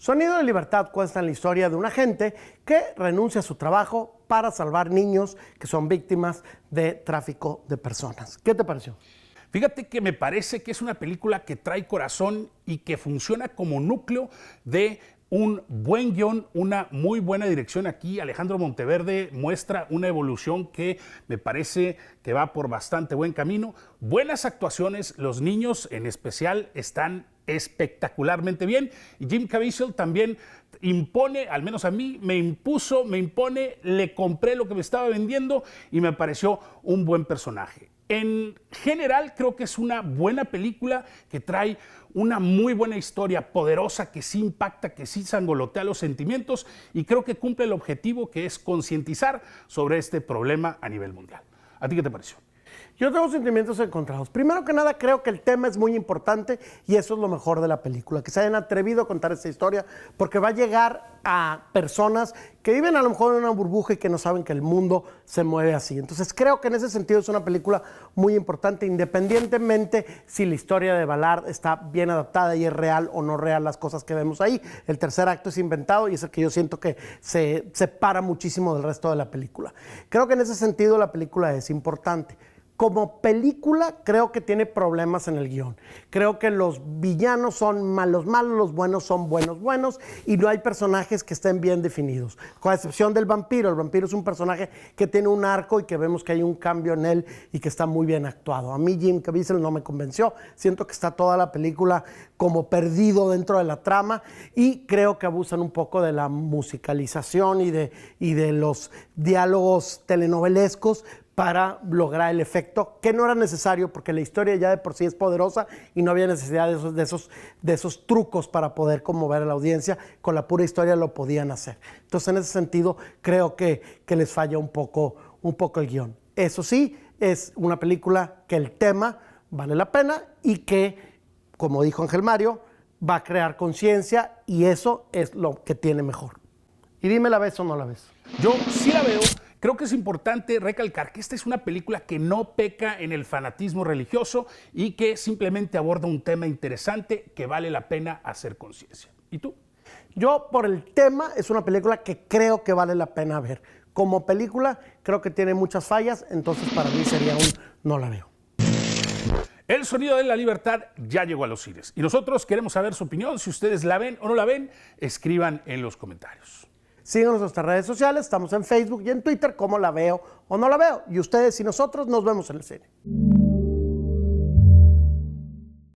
Sonido de Libertad cuenta la historia de un agente que renuncia a su trabajo para salvar niños que son víctimas de tráfico de personas. ¿Qué te pareció? Fíjate que me parece que es una película que trae corazón y que funciona como núcleo de un buen guión, una muy buena dirección. Aquí Alejandro Monteverde muestra una evolución que me parece que va por bastante buen camino. Buenas actuaciones, los niños en especial están espectacularmente bien, y Jim Caviezel también impone, al menos a mí, me impone, le compré lo que me estaba vendiendo y me pareció un buen personaje. En general creo que es una buena película que trae una muy buena historia, poderosa, que sí impacta, que sí sangolotea los sentimientos, y creo que cumple el objetivo, que es concientizar sobre este problema a nivel mundial. ¿A ti qué te pareció? Yo tengo sentimientos encontrados. Primero que nada, creo que el tema es muy importante y eso es lo mejor de la película, que se hayan atrevido a contar esta historia, porque va a llegar a personas que viven a lo mejor en una burbuja y que no saben que el mundo se mueve así. Entonces creo que en ese sentido es una película muy importante, independientemente si la historia de Ballard está bien adaptada y es real o no real las cosas que vemos ahí. El tercer acto es inventado y es el que yo siento que se separa muchísimo del resto de la película. Creo que en ese sentido la película es importante. Como película, creo que tiene problemas en el guión. Creo que los villanos son malos, los buenos son buenos, y no hay personajes que estén bien definidos. Con excepción del vampiro. El vampiro es un personaje que tiene un arco y que vemos que hay un cambio en él y que está muy bien actuado. A mí Jim Caviezel no me convenció. Siento que está toda la película como perdido dentro de la trama, y creo que abusan un poco de la musicalización y de los diálogos telenovelescos para lograr el efecto que no era necesario, porque la historia ya de por sí es poderosa y no había necesidad de esos trucos para poder conmover a la audiencia. Con la pura historia lo podían hacer. Entonces, en ese sentido, creo que les falla un poco el guión. Eso sí, es una película que el tema vale la pena y que, como dijo Ángel Mario, va a crear conciencia, y eso es lo que tiene mejor. Y dime, ¿la ves o no la ves? Yo sí la veo. Creo que es importante recalcar que esta es una película que no peca en el fanatismo religioso y que simplemente aborda un tema interesante que vale la pena hacer conciencia. ¿Y tú? Yo, por el tema, es una película que creo que vale la pena ver. Como película, creo que tiene muchas fallas, entonces para mí sería un no la veo. El Sonido de la Libertad ya llegó a los cines y nosotros queremos saber su opinión. Si ustedes la ven o no la ven, escriban en los comentarios. Síganos en nuestras redes sociales, estamos en Facebook y en Twitter como La Veo o No La Veo. Y ustedes y nosotros nos vemos en el cine.